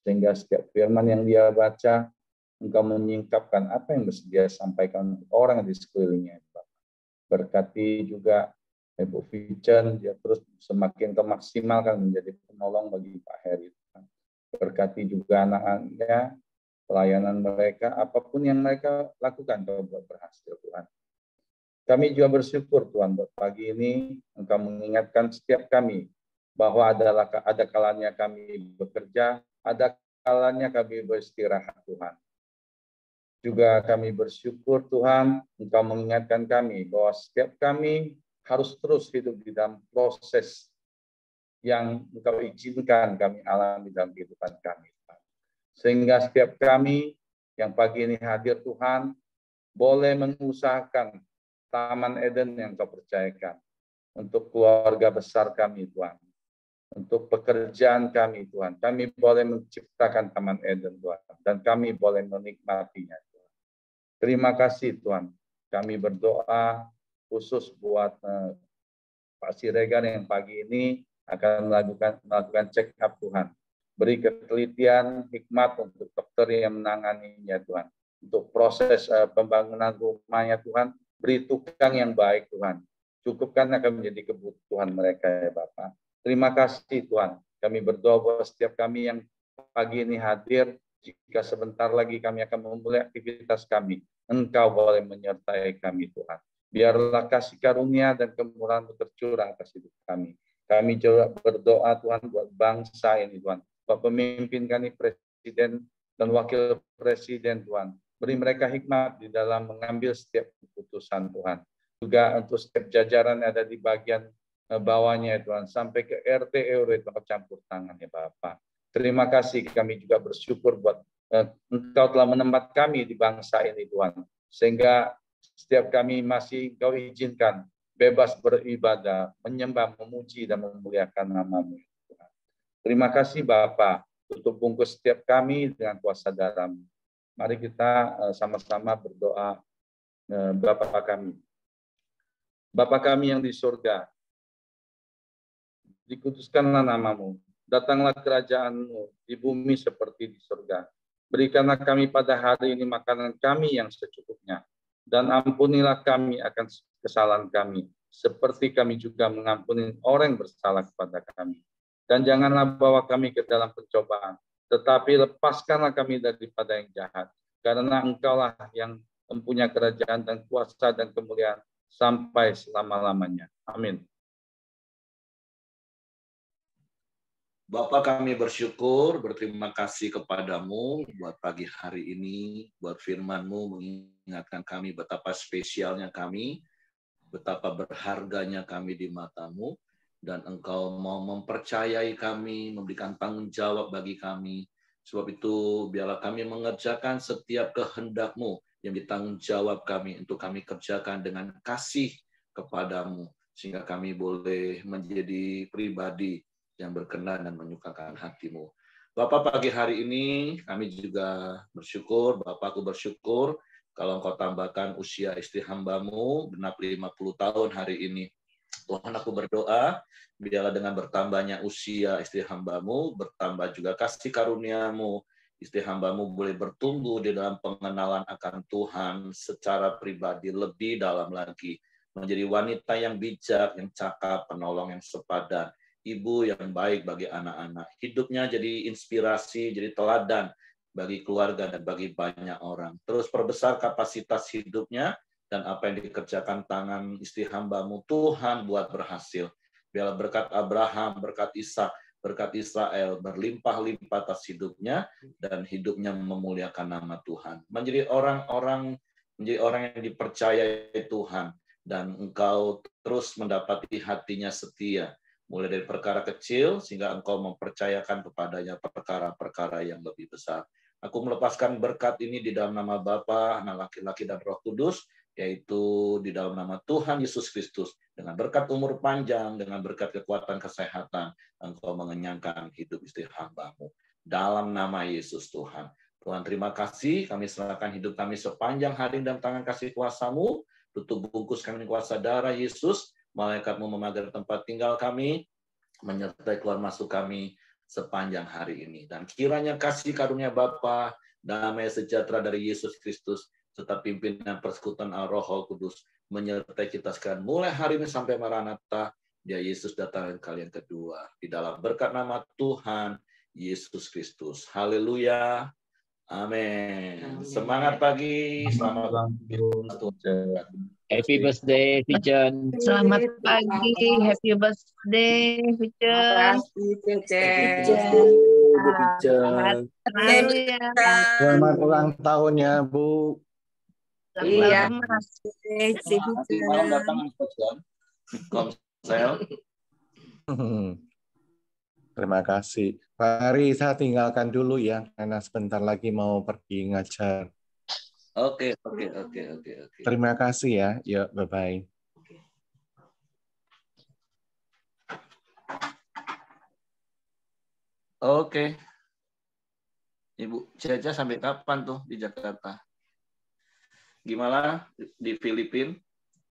Sehingga setiap firman yang dia baca, Engkau menyingkapkan apa yang bersedia sampaikan orang di sekelilingnya. Berkati juga Ibu Pican, dia terus semakin memaksimalkan menjadi penolong bagi Pak Heri. Berkati juga anak-anaknya, pelayanan mereka, apapun yang mereka lakukan, Engkau buat berhasil, Tuhan. Kami juga bersyukur, Tuhan, buat pagi ini Engkau mengingatkan setiap kami bahwa ada kalanya kami bekerja, ada kalanya kami beristirahat, Tuhan. Juga kami bersyukur, Tuhan, Engkau mengingatkan kami bahwa setiap kami harus terus hidup di dalam proses yang Engkau izinkan kami alami dalam kehidupan kami. Sehingga setiap kami yang pagi ini hadir, Tuhan, boleh mengusahakan Taman Eden yang Engkau percayakan untuk keluarga besar kami, Tuhan. Untuk pekerjaan kami, Tuhan. Kami boleh menciptakan Taman Eden, Tuhan. Dan kami boleh menikmatinya, Tuhan. Terima kasih, Tuhan. Kami berdoa khusus buat Pak Siregar yang pagi ini akan melakukan check up, Tuhan. Beri ketelitian, hikmat untuk dokter yang menanganinya, Tuhan. Untuk proses pembangunan rumahnya, Tuhan. Beri tukang yang baik, Tuhan. Cukupkan akan menjadi kebutuhan mereka, ya Bapak. Terima kasih, Tuhan. Kami berdoa bahwa setiap kami yang pagi ini hadir, jika sebentar lagi kami akan memulai aktivitas kami, Engkau boleh menyertai kami, Tuhan. Biarlah kasih karunia dan kemurahan tercurah atas hidup kami. Kami juga berdoa, Tuhan, buat bangsa ini, Tuhan. Buat pemimpin kami, Presiden dan Wakil Presiden, Tuhan. Beri mereka hikmat di dalam mengambil setiap keputusan, Tuhan. Juga untuk setiap jajaran yang ada di bagian bawahnya, Tuhan, sampai ke RT RW campur tangan, ya Bapak. Terima kasih, kami juga bersyukur buat Engkau telah menempat kami di bangsa ini, Tuhan, sehingga setiap kami masih Engkau izinkan bebas beribadah, menyembah, memuji dan memuliakan nama-Mu, Tuhan. Terima kasih, Bapak, tutup bungkus setiap kami dengan kuasa darah-Mu. Mari kita sama-sama berdoa. Bapa kami, Bapa kami yang di surga, dikuduskanlah nama-Mu, Datanglah kerajaan-Mu di bumi seperti di surga. Berikanlah kami pada hari ini makanan kami yang secukupnya. Dan ampunilah kami akan kesalahan kami, seperti kami juga mengampuni orang yang bersalah kepada kami. Dan janganlah bawa kami ke dalam pencobaan, tetapi lepaskanlah kami daripada yang jahat. Karena Engkaulah yang mempunyai kerajaan dan kuasa dan kemuliaan sampai selama-lamanya. Amin. Bapa, kami bersyukur, berterima kasih kepadamu buat pagi hari ini, buat firman-Mu mengingatkan kami betapa spesialnya kami, betapa berharganya kami di mata-Mu, dan Engkau mau mempercayai kami, memberikan tanggung jawab bagi kami. Sebab itu, biarlah kami mengerjakan setiap kehendak-Mu yang ditanggung jawab kami untuk kami kerjakan dengan kasih kepadamu, sehingga kami boleh menjadi pribadi yang berkenan dan menyukakan hati-Mu. Bapak, pagi hari ini kami juga bersyukur, Bapakku bersyukur kalau Engkau tambahkan usia istri hamba-Mu genap 50 tahun hari ini. Tuhan, aku berdoa, biarlah dengan bertambahnya usia istri hamba-Mu, bertambah juga kasih karunia-Mu, istri hamba-Mu boleh bertumbuh di dalam pengenalan akan Tuhan secara pribadi lebih dalam lagi. Menjadi wanita yang bijak, yang cakap, penolong yang sepadan, ibu yang baik bagi anak-anak. Hidupnya jadi inspirasi, jadi teladan bagi keluarga dan bagi banyak orang. Terus perbesar kapasitas hidupnya, dan apa yang dikerjakan tangan istri hamba-Mu, Tuhan buat berhasil. Biarlah berkat Abraham, berkat Ishak, berkat Israel berlimpah-limpah atas hidupnya, dan hidupnya memuliakan nama Tuhan. Menjadi orang yang dipercayai Tuhan, dan Engkau terus mendapati hatinya setia, mulai dari perkara kecil sehingga Engkau mempercayakan kepadanya perkara-perkara yang lebih besar. Aku melepaskan berkat ini di dalam nama Bapa, Anak laki-laki dan Roh Kudus, yaitu di dalam nama Tuhan Yesus Kristus. Dengan berkat umur panjang, dengan berkat kekuatan kesehatan, Engkau mengenyangkan hidup istri hamba-Mu. Dalam nama Yesus Tuhan. Tuhan, terima kasih. Kami serahkan hidup kami sepanjang hari dalam tangan kasih kuasa-Mu. Tutup bungkus kami dengan kuasa darah Yesus. Malaikat-Mu memagar tempat tinggal kami, menyertai keluar masuk kami sepanjang hari ini. Dan kiranya kasih karunia Bapa, damai sejahtera dari Yesus Kristus, serta pimpinan persekutuan Roh Kudus menyertai kita sekarang mulai hari ini sampai Maranatha, dia Yesus datang kali yang kedua. Di dalam berkat nama Tuhan Yesus Kristus. Haleluya. Amin. Semangat pagi. Selamat Happy birthday, Vision. Selamat pagi, happy birthday, Vision. Selamat ulang tahun ya, Bu. Iya. Malam datang Komsel. Terima kasih. Mari saya tinggalkan dulu ya, karena sebentar lagi mau pergi ngajar. Oke. Terima kasih ya. Yuk, bye-bye. Oke. Ibu Caca sampai kapan tuh di Jakarta? Gimana di Filipina?